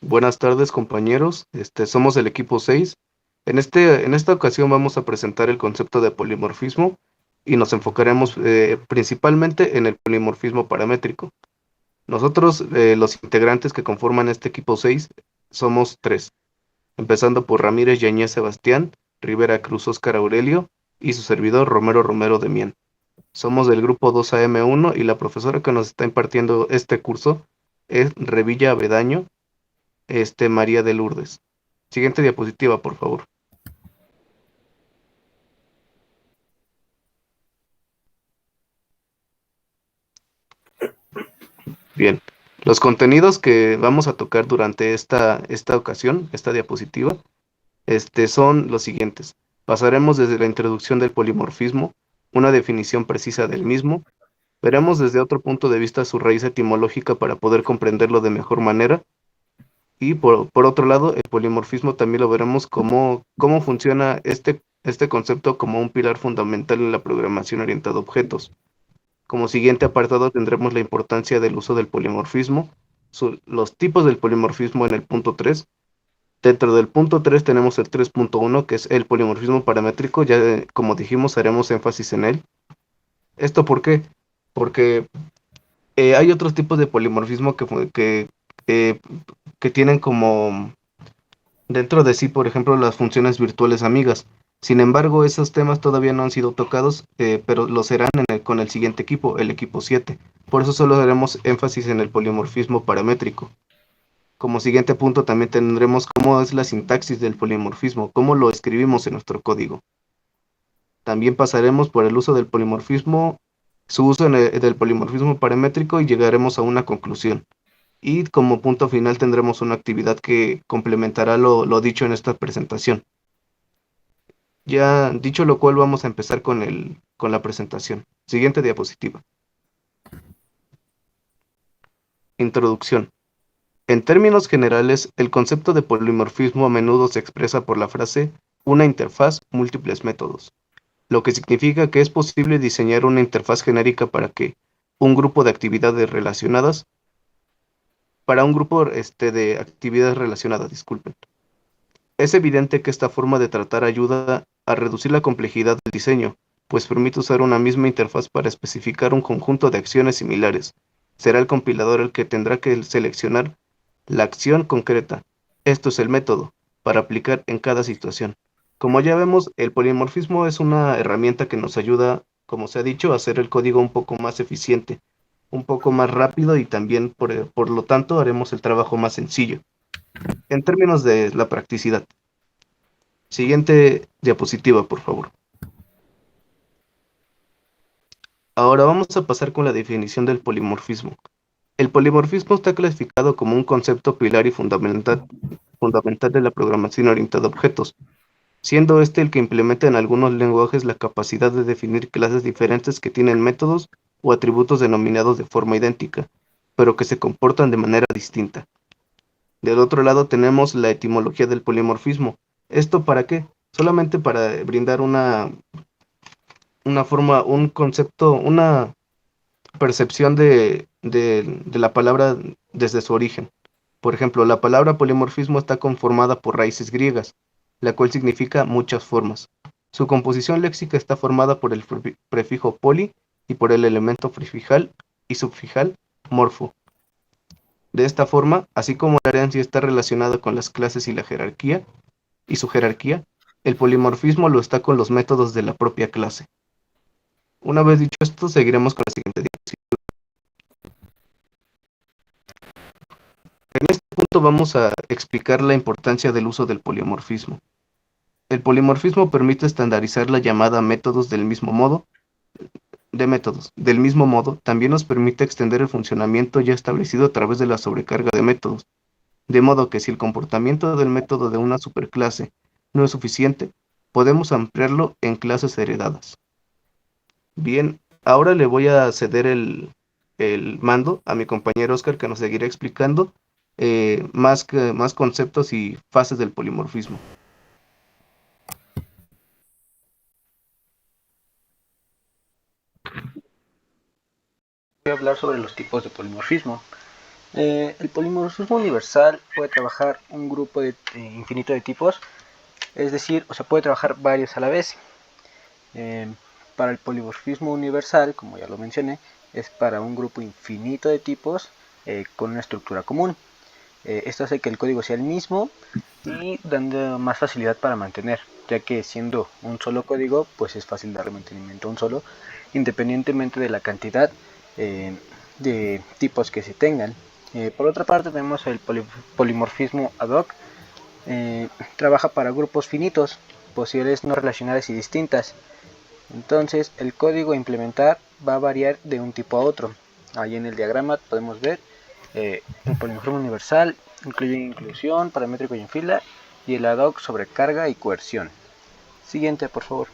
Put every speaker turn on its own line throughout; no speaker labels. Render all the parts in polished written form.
Buenas tardes, compañeros. Somos el equipo 6. En esta ocasión vamos a presentar el concepto de polimorfismo y nos enfocaremos principalmente en el polimorfismo paramétrico. Nosotros, los integrantes que conforman este equipo 6, somos tres, empezando por Ramírez Yañez Sebastián, Rivera Cruz Óscar Aurelio y su servidor Romero Romero de Mien. Somos del grupo 2AM1 y la profesora que nos está impartiendo este curso es Revilla Avedaño, María de Lourdes. Siguiente diapositiva, por favor. Bien. Los contenidos que vamos a tocar durante esta ocasión, esta diapositiva, son los siguientes. Pasaremos desde la introducción del polimorfismo, una definición precisa del mismo. Veremos desde otro punto de vista su raíz etimológica para poder comprenderlo de mejor manera. Y por otro lado, el polimorfismo también lo veremos cómo funciona este concepto como un pilar fundamental en la programación orientada a objetos. Como siguiente apartado tendremos la importancia del uso del polimorfismo, los tipos del polimorfismo en el punto 3. Dentro del punto 3 tenemos el 3.1, que es el polimorfismo paramétrico. Ya como dijimos, haremos énfasis en él. ¿Esto por qué? Porque hay otros tipos de polimorfismo eh, que tienen como dentro de sí, por ejemplo, las funciones virtuales amigas. Sin embargo, esos temas todavía no han sido tocados, pero lo serán con el siguiente equipo, el equipo 7. Por eso solo haremos énfasis en el polimorfismo paramétrico. Como siguiente punto también tendremos cómo es la sintaxis del polimorfismo, cómo lo escribimos en nuestro código. También pasaremos por el uso del polimorfismo, su uso del polimorfismo paramétrico y llegaremos a una conclusión. Y como punto final tendremos una actividad que complementará lo dicho en esta presentación. Ya dicho lo cual, vamos a empezar con la presentación. Siguiente diapositiva. Introducción. En términos generales, el concepto de polimorfismo a menudo se expresa por la frase una interfaz, múltiples métodos, lo que significa que es posible diseñar una interfaz genérica para que un grupo de actividades relacionadas, disculpen. Es evidente que esta forma de tratar ayuda a reducir la complejidad del diseño, pues permite usar una misma interfaz para especificar un conjunto de acciones similares. Será el compilador el que tendrá que seleccionar la acción concreta, esto es el método, para aplicar en cada situación. Como ya vemos, el polimorfismo es una herramienta que nos ayuda, como se ha dicho, a hacer el código un poco más eficiente, un poco más rápido y también, por lo tanto, haremos el trabajo más sencillo. En términos de la practicidad. Siguiente diapositiva, por favor. Ahora vamos a pasar con la definición del polimorfismo. El polimorfismo está clasificado como un concepto pilar y fundamental de la programación orientada a objetos, siendo este el que implementa en algunos lenguajes la capacidad de definir clases diferentes que tienen métodos o atributos denominados de forma idéntica, pero que se comportan de manera distinta. Del otro lado tenemos la etimología del polimorfismo. ¿Esto para qué? Solamente para brindar una forma, un concepto, una percepción de la palabra desde su origen. Por ejemplo, la palabra polimorfismo está conformada por raíces griegas, la cual significa muchas formas. Su composición léxica está formada por el prefijo poli y por el elemento prefijal y subfijal morfo. De esta forma, así como la herencia está relacionada con las clases y la jerarquía, y su jerarquía, el polimorfismo lo está con los métodos de la propia clase. Una vez dicho esto, seguiremos con la siguiente diapositiva. En este punto vamos a explicar la importancia del uso del polimorfismo. El polimorfismo permite estandarizar la llamada métodos del mismo modo, también nos permite extender el funcionamiento ya establecido a través de la sobrecarga de métodos, de modo que si el comportamiento del método de una superclase no es suficiente, podemos ampliarlo en clases heredadas. Bien, ahora le voy a ceder el mando a mi compañero Oscar, que nos seguirá explicando más conceptos y fases del polimorfismo.
Voy a hablar sobre los tipos de polimorfismo. El polimorfismo universal puede trabajar un grupo infinito de tipos, es decir, o sea, puede trabajar varios a la vez. Para el polimorfismo universal, como ya lo mencioné, es para un grupo infinito de tipos con una estructura común. Esto hace que el código sea el mismo y dando más facilidad para mantener, ya que siendo un solo código, pues es fácil darle mantenimiento a un solo, independientemente de la cantidad de tipos que se tengan. Por otra parte tenemos el polimorfismo ad hoc. Trabaja para grupos finitos, posibles no relacionadas y distintas. Entonces el código a implementar va a variar de un tipo a otro. Ahí en el diagrama podemos ver el polimorfismo universal incluye inclusión, paramétrico y en fila, y el ad hoc sobrecarga y coerción. Siguiente, por favor.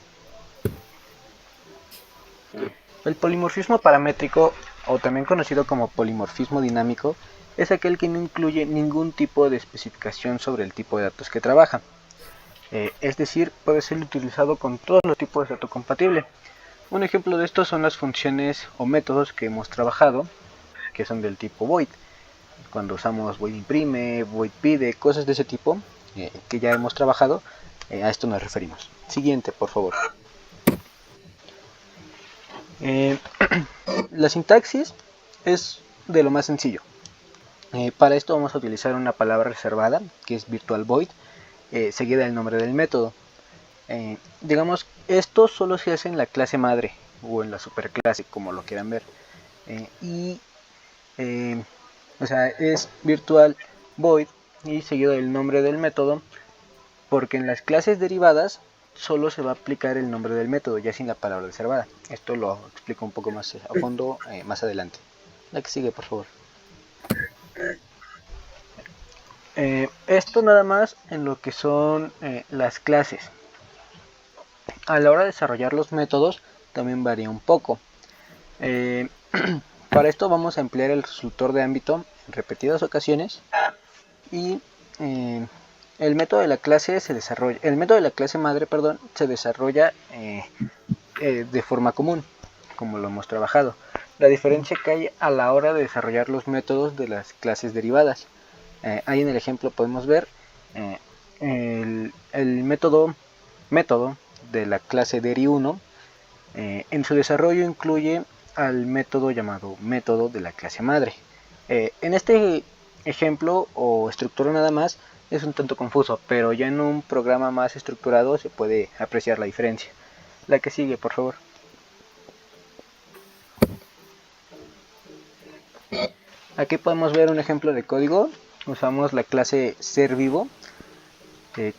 El polimorfismo paramétrico, o también conocido como polimorfismo dinámico, es aquel que no incluye ningún tipo de especificación sobre el tipo de datos que trabaja. Es decir, puede ser utilizado con todos los tipos de dato compatible. Un ejemplo de esto son las funciones o métodos que hemos trabajado, que son del tipo void. Cuando usamos void imprime, void pide, cosas de ese tipo que ya hemos trabajado, a esto nos referimos. Siguiente, por favor. La sintaxis es de lo más sencillo. Para esto vamos a utilizar una palabra reservada, que es virtual void, seguida del nombre del método. Digamos, esto solo se hace en la clase madre o en la superclase, como lo quieran ver. O sea, es virtual void y seguido del nombre del método, porque en las clases derivadas solo se va a aplicar el nombre del método, ya sin la palabra reservada. Esto lo explico un poco más a fondo más adelante. La que sigue, por favor. Esto nada más en lo que son las clases. A la hora de desarrollar los métodos también varía un poco. Para esto vamos a emplear el resultor de ámbito en repetidas ocasiones y el método de la clase madre, se desarrolla de forma común, como lo hemos trabajado. La diferencia que hay a la hora de desarrollar los métodos de las clases derivadas. Ahí en el ejemplo podemos ver el método de la clase deri1. En su desarrollo incluye al método llamado método de la clase madre. En este ejemplo o estructura nada más es un tanto confuso, pero ya en un programa más estructurado se puede apreciar la diferencia. La que sigue, por favor. Aquí podemos ver un ejemplo de código. Usamos la clase ser vivo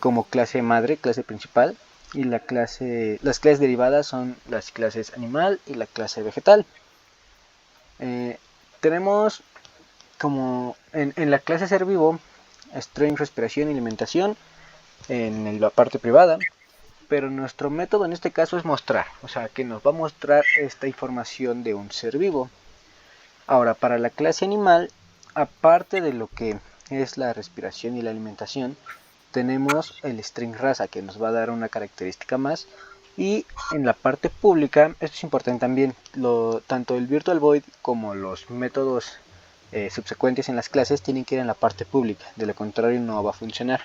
como clase madre, clase principal, y las clases derivadas son las clases animal y la clase vegetal. Tenemos como en la clase ser vivo, string, respiración y alimentación en la parte privada, pero nuestro método en este caso es mostrar, o sea que nos va a mostrar esta información de un ser vivo. Ahora, para la clase animal, aparte de lo que es la respiración y la alimentación, tenemos el string raza que nos va a dar una característica más. Y en la parte pública, esto es importante también, tanto el virtual void como los métodos subsecuentes en las clases tienen que ir en la parte pública, de lo contrario no va a funcionar.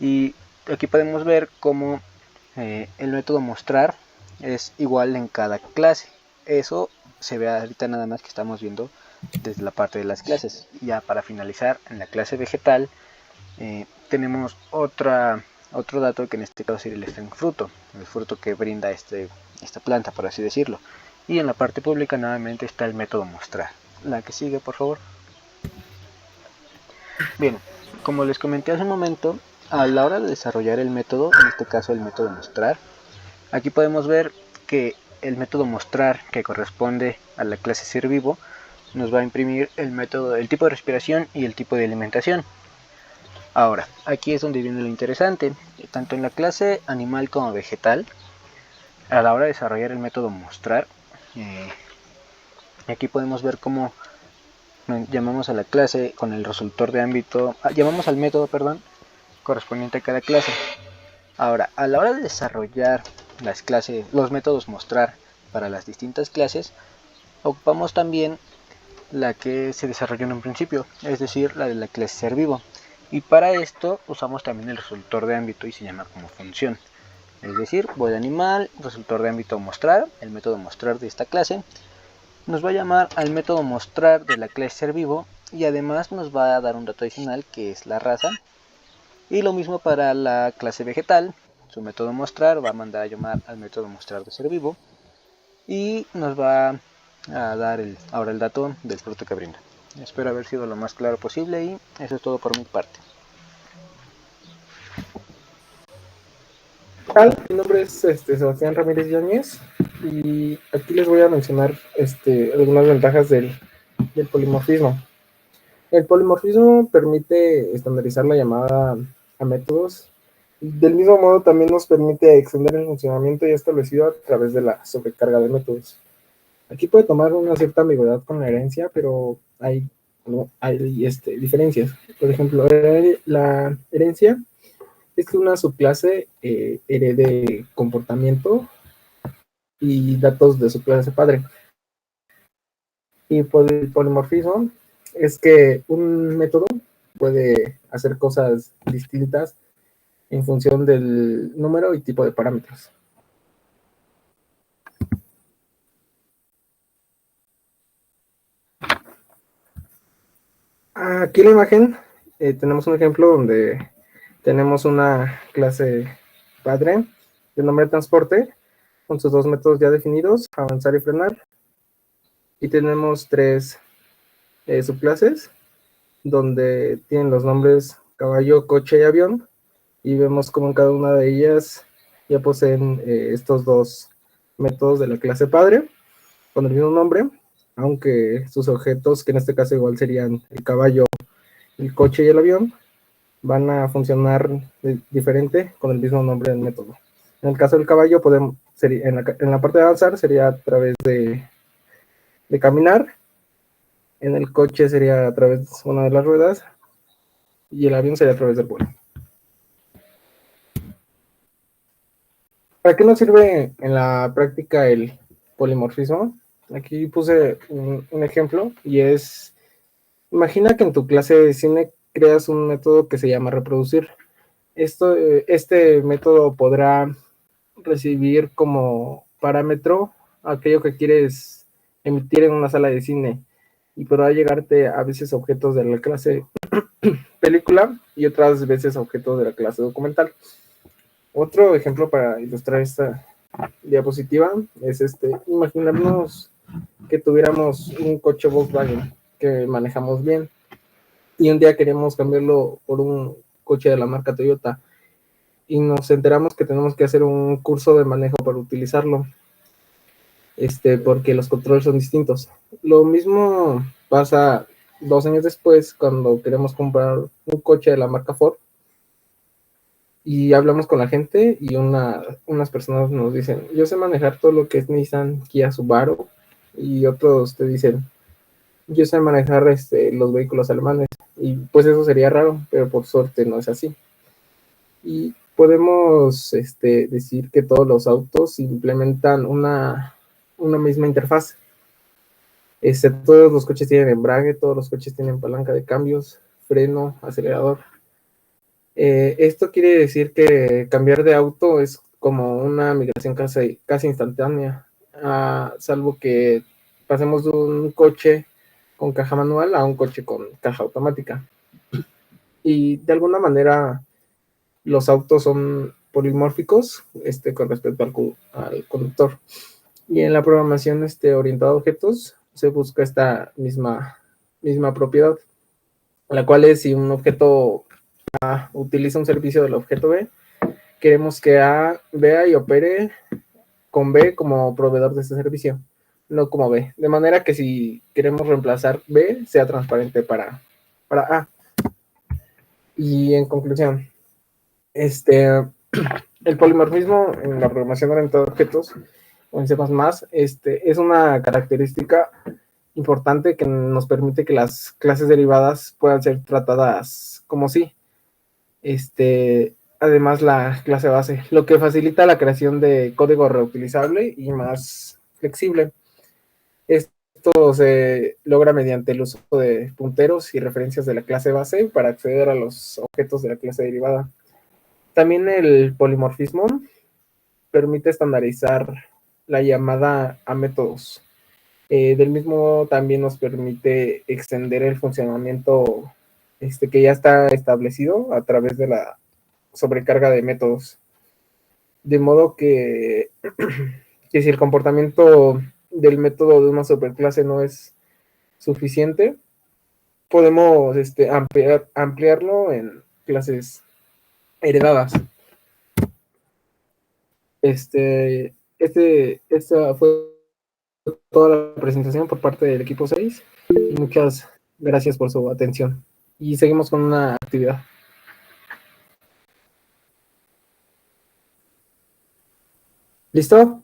Y aquí podemos ver cómo el método mostrar es igual en cada clase. Eso se ve ahorita nada más que estamos viendo desde la parte de las clases. Ya para finalizar, en la clase vegetal tenemos otro dato que en este caso sería el string fruto, el fruto que brinda esta planta, por así decirlo. Y en la parte pública nuevamente está el método mostrar. La que sigue, por favor. Bien, como les comenté hace un momento, a la hora de desarrollar el método, en este caso el método mostrar, aquí podemos ver que el método mostrar, que corresponde a la clase ser vivo, nos va a imprimir el tipo de respiración y el tipo de alimentación. Ahora, aquí es donde viene lo interesante. Tanto en la clase animal como vegetal, a la hora de desarrollar el método mostrar, aquí podemos ver cómo llamamos a la clase con el resultor de ámbito, llamamos al método, correspondiente a cada clase. Ahora, a la hora de desarrollar los métodos mostrar para las distintas clases, ocupamos también la que se desarrolló en un principio, es decir, la de la clase ser vivo. Y para esto usamos también el resultor de ámbito y se llama como función. Es decir, void animal, resultor de ámbito mostrar, el método mostrar de esta clase, nos va a llamar al método mostrar de la clase ser vivo y además nos va a dar un dato adicional que es la raza. Y lo mismo para la clase vegetal, su método mostrar va a mandar a llamar al método mostrar de ser vivo y nos va a dar ahora el dato del fruto que brinda. Espero haber sido lo más claro posible y eso es todo por mi parte.
Tal, mi nombre es Sebastián Ramírez Yáñez y aquí les voy a mencionar algunas ventajas del polimorfismo. El polimorfismo permite estandarizar la llamada a métodos. Del mismo modo, también nos permite extender el funcionamiento ya establecido a través de la sobrecarga de métodos. Aquí puede tomar una cierta ambigüedad con la herencia, pero hay diferencias. Por ejemplo, la herencia es que una subclase herede comportamiento y datos de su clase padre. Y por el polimorfismo es que un método puede hacer cosas distintas en función del número y tipo de parámetros. Aquí en la imagen tenemos un ejemplo donde tenemos una clase padre de nombre transporte con sus dos métodos ya definidos, avanzar y frenar. Y tenemos tres subclases donde tienen los nombres caballo, coche y avión, y vemos como en cada una de ellas ya poseen estos dos métodos de la clase padre con el mismo nombre, aunque sus objetos, que en este caso igual serían el caballo, el coche y el avión, van a funcionar diferente con el mismo nombre del método. En el caso del caballo, en la parte de avanzar sería a través de caminar. En el coche sería a través de una de las ruedas y el avión sería a través del vuelo. ¿Para qué nos sirve en la práctica el polimorfismo? Aquí puse un ejemplo y es, imagina que en tu clase de cine creas un método que se llama reproducir. Este método podrá recibir como parámetro aquello que quieres emitir en una sala de cine y podrá llegarte a veces objetos de la clase película y otras veces objetos de la clase documental. Otro ejemplo para ilustrar esta diapositiva es imaginarnos que tuviéramos un coche Volkswagen que manejamos bien y un día queremos cambiarlo por un coche de la marca Toyota y nos enteramos que tenemos que hacer un curso de manejo para utilizarlo, porque los controles son distintos. Lo mismo pasa 2 años después cuando queremos comprar un coche de la marca Ford y hablamos con la gente y unas personas nos dicen, yo sé manejar todo lo que es Nissan, Kia, Subaru, y otros te dicen, yo sé manejar los vehículos alemanes, y pues eso sería raro, pero por suerte no es así. Y podemos decir que todos los autos implementan una misma interfaz. Todos los coches tienen embrague, todos los coches tienen palanca de cambios, freno, acelerador. Esto quiere decir que cambiar de auto es como una migración casi instantánea, salvo que pasemos de un coche con caja manual a un coche con caja automática. Y de alguna manera los autos son polimórficos con respecto al conductor. Y en la programación orientada a objetos se busca esta misma propiedad, la cual es si un objeto A utiliza un servicio del objeto B, queremos que A vea y opere con B como proveedor de ese servicio, no como B. De manera que si queremos reemplazar B, sea transparente para A. Y en conclusión, el polimorfismo en la programación orientada a objetos o en C++, es una característica importante que nos permite que las clases derivadas puedan ser tratadas como sí. Además la clase base, lo que facilita la creación de código reutilizable y más flexible. Esto se logra mediante el uso de punteros y referencias de la clase base para acceder a los objetos de la clase derivada. También el polimorfismo permite estandarizar la llamada a métodos. Del mismo también nos permite extender el funcionamiento que ya está establecido a través de la sobrecarga de métodos. De modo que si el comportamiento del método de una superclase no es suficiente, podemos ampliarlo en clases heredadas. Esta fue toda la presentación por parte del equipo 6 y muchas gracias por su atención. Y seguimos con una actividad. ¿Listo?